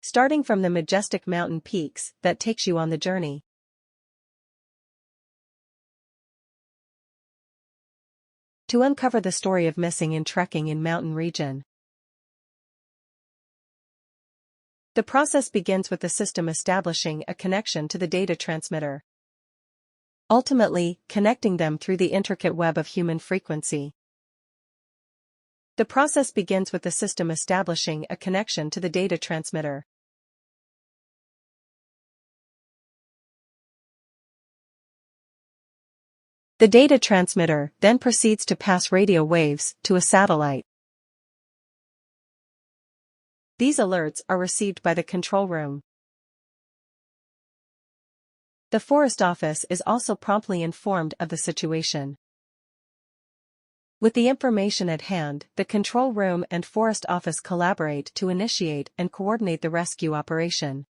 starting from the majestic mountain peaks that takes you on the journey. To uncover the story of missing and trekking in mountain region. The process begins with the system establishing a connection to the data transmitter, ultimately connecting them through the intricate web of human frequency. The process begins with the system establishing a connection to the data transmitter. The data transmitter then proceeds to pass radio waves to a satellite. These alerts are received by the control room. The Forest Office is also promptly informed of the situation. With the information at hand, the control room and Forest Office collaborate to initiate and coordinate the rescue operation.